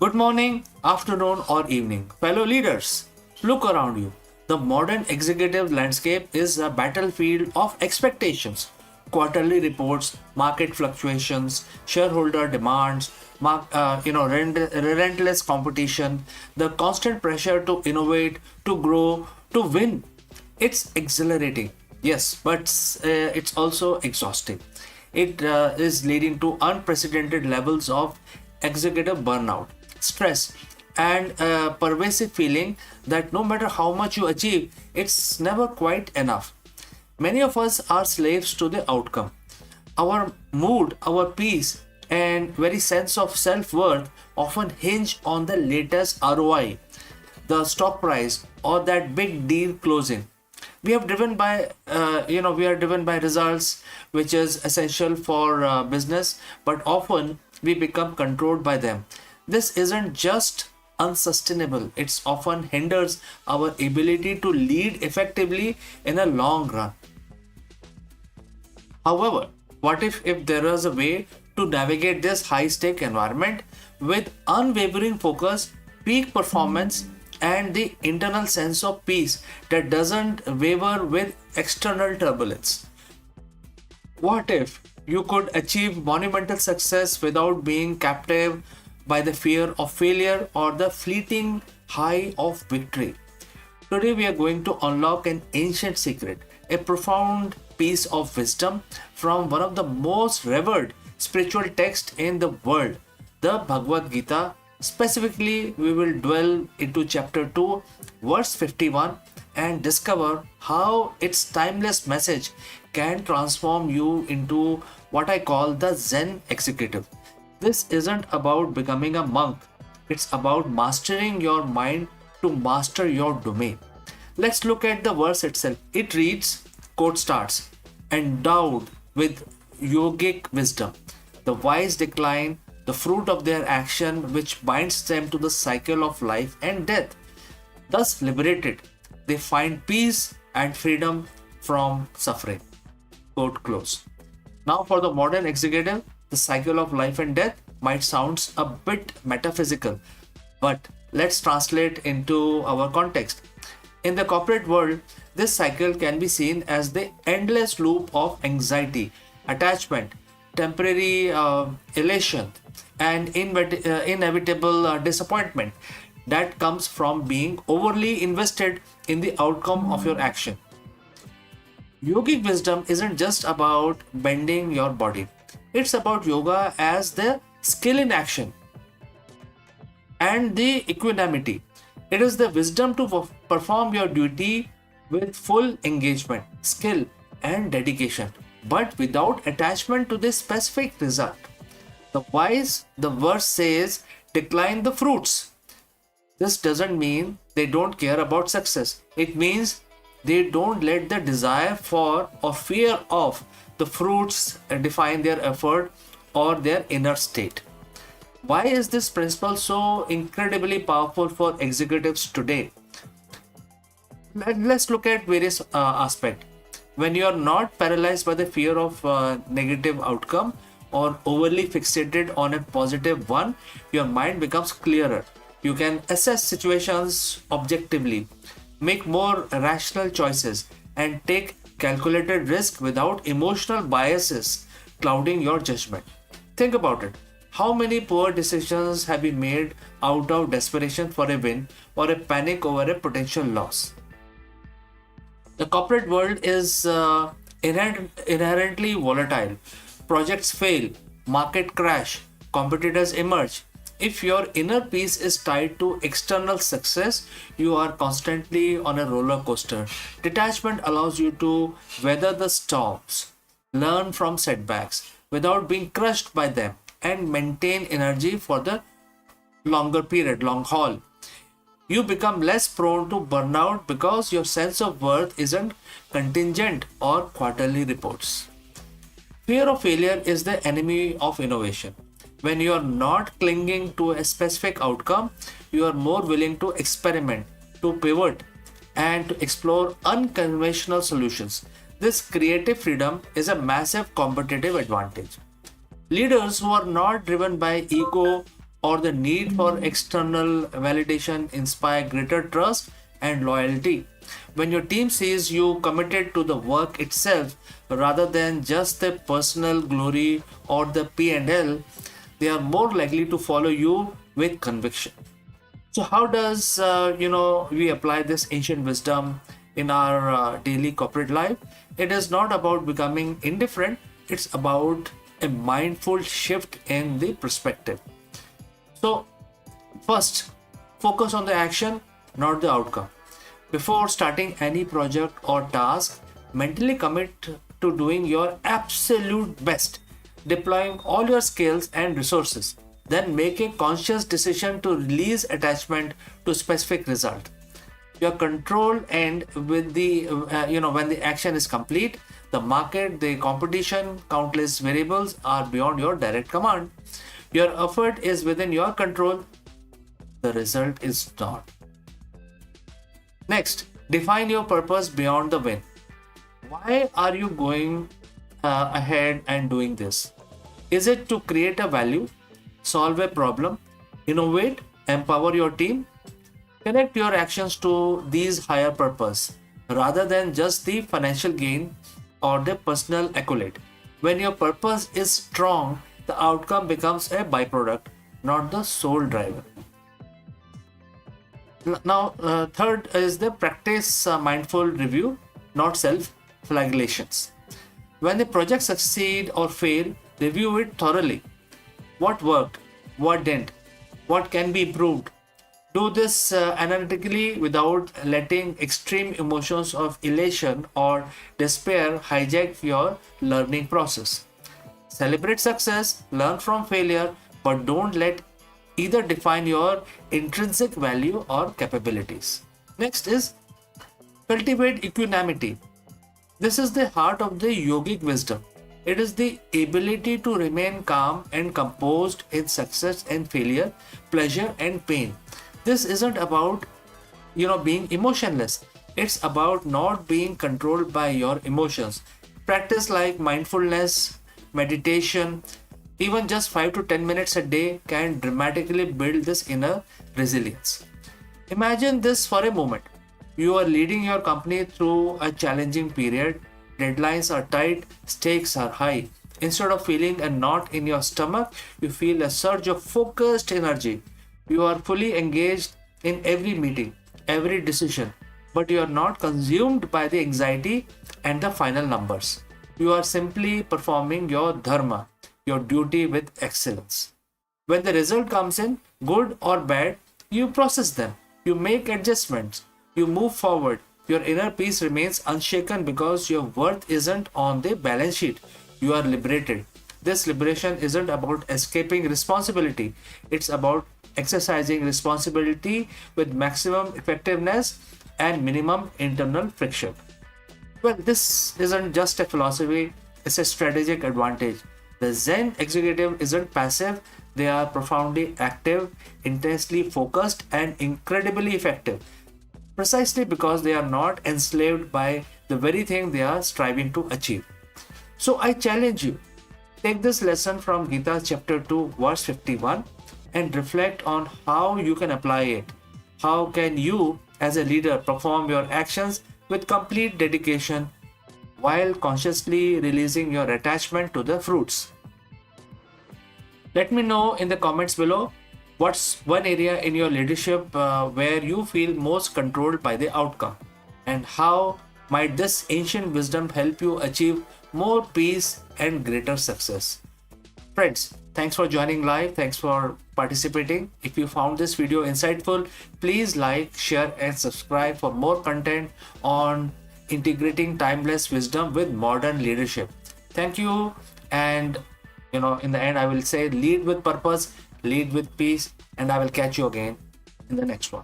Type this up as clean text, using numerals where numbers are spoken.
Good morning, afternoon, or evening, fellow leaders. Look around you. The modern executive landscape is a battlefield of expectations. Quarterly reports, market fluctuations, shareholder demands, relentless competition, the constant pressure to innovate, to grow, to win. It's exhilarating, yes, but it's also exhausting. It is leading to unprecedented levels of executive burnout, stress, and a pervasive feeling that no matter how much you achieve, it's never quite enough. Many of us are slaves to the outcome. Our mood, our peace, and very sense of self worth often hinge on the latest ROI, the stock price, or that big deal closing. We are driven by results, which is essential for business, but often we become controlled by them. This isn't just unsustainable, it's often hinders our ability to lead effectively in a long run. However, what if there is a way to navigate this high stake environment with unwavering focus, peak performance, and the internal sense of peace that doesn't waver with external turbulence? What if you could achieve monumental success without being captive by the fear of failure or the fleeting high of victory? Today, we are going to unlock an ancient secret, a profound piece of wisdom from one of the most revered spiritual texts in the world, the Bhagavad Gita. Specifically, we will dwell into chapter 2, verse 51, and discover how its timeless message can transform you into what I call the Zen Executive. This isn't about becoming a monk, it's about mastering your mind to master your domain. Let's look at the verse itself. It reads, quote starts, endowed with yogic wisdom. The wise decline the fruit of their action which binds them to the cycle of life and death. Thus liberated, they find peace and freedom from suffering. Quote close. Now, for the modern executive, the cycle of life and death might sound a bit metaphysical, but let's translate into our context. In the corporate world, this cycle can be seen as the endless loop of anxiety, attachment, temporary elation, and inevitable disappointment that comes from being overly invested in the outcome of your action. Yogic wisdom isn't just about bending your body, it's about yoga as the skill in action and the equanimity. It is the wisdom to perform your duty with full engagement, skill, and dedication, but without attachment to the specific result. The wise, the verse says, decline the fruits. This doesn't mean they don't care about success. It means they don't let the desire for or fear of the fruits define their effort or their inner state. Why is this principle so incredibly powerful for executives today? Let's look at various aspects. When you are not paralyzed by the fear of negative outcome or overly fixated on a positive one, your mind becomes clearer. You can assess situations objectively, make more rational choices, and take calculated risk without emotional biases clouding your judgment. Think about it. How many poor decisions have been made out of desperation for a win or a panic over a potential loss? The corporate world is inherently volatile. Projects fail, market crash, competitors emerge. If your inner peace is tied to external success, you are constantly on a roller coaster. Detachment allows you to weather the storms, learn from setbacks without being crushed by them, and maintain energy for the longer period, long haul. You become less prone to burnout because your sense of worth isn't contingent or quarterly reports. Fear of failure is the enemy of innovation. When you are not clinging to a specific outcome, you are more willing to experiment, to pivot, and to explore unconventional solutions. This creative freedom is a massive competitive advantage. Leaders who are not driven by ego or the need for external validation inspire greater trust and loyalty. When your team sees you committed to the work itself rather than just the personal glory or the P&L, they are more likely to follow you with conviction. So how does we apply this ancient wisdom in our daily corporate life? It is not about becoming indifferent. It's about a mindful shift in the perspective. So first, focus on the action, not the outcome. Before starting any project or task, mentally commit to doing your absolute best, deploying all your skills and resources. Then make a conscious decision to release attachment to specific result. Your control end with the when the action is complete. The market, the competition, countless variables are beyond your direct command. Your effort is within your control. The result is not. Next, define your purpose beyond the win. Why are you going ahead and doing this? Is it to create a value, solve a problem, innovate, empower your team? Connect your actions to these higher purpose rather than just the financial gain or the personal accolade. When your purpose is strong, the outcome becomes a byproduct, not the sole driver. Now, third is the practice mindful review, not self-flagellations. When the project succeed or fail, review it thoroughly. What worked? What didn't? What can be improved? Do this analytically without letting extreme emotions of elation or despair hijack your learning process. Celebrate success, learn from failure, but don't let either define your intrinsic value or capabilities. Next is cultivate equanimity. This is the heart of the yogic wisdom. It is the ability to remain calm and composed in success and failure, pleasure and pain. This isn't about being emotionless. It's about not being controlled by your emotions. Practice like mindfulness, meditation, even just 5 to 10 minutes a day can dramatically build this inner resilience. Imagine this for a moment. You are leading your company through a challenging period. Deadlines are tight, stakes are high. Instead of feeling a knot in your stomach, you feel a surge of focused energy. You are fully engaged in every meeting, every decision, but you are not consumed by the anxiety and the final numbers. You are simply performing your dharma, your duty with excellence. When the result comes in, good or bad, you process them, you make adjustments, you move forward. Your inner peace remains unshaken because your worth isn't on the balance sheet. You are liberated. This liberation isn't about escaping responsibility, it's about exercising responsibility with maximum effectiveness and minimum internal friction. Well, this isn't just a philosophy, it's a strategic advantage. The Zen executive isn't passive, they are profoundly active, intensely focused, and incredibly effective, precisely because they are not enslaved by the very thing they are striving to achieve. So I challenge you, take this lesson from Gita Chapter 2, verse 51 and reflect on how you can apply it. How can you, as a leader, perform your actions with complete dedication while consciously releasing your attachment to the fruits? Let me know in the comments below what's one area in your leadership where you feel most controlled by the outcome, and how might this ancient wisdom help you achieve more peace and greater success. Friends, thanks for joining live. Thanks for participating. If you found this video insightful, please like, share and subscribe for more content on integrating timeless wisdom with modern leadership. Thank you. And in the end, I will say lead with purpose, lead with peace, and I will catch you again in the next one.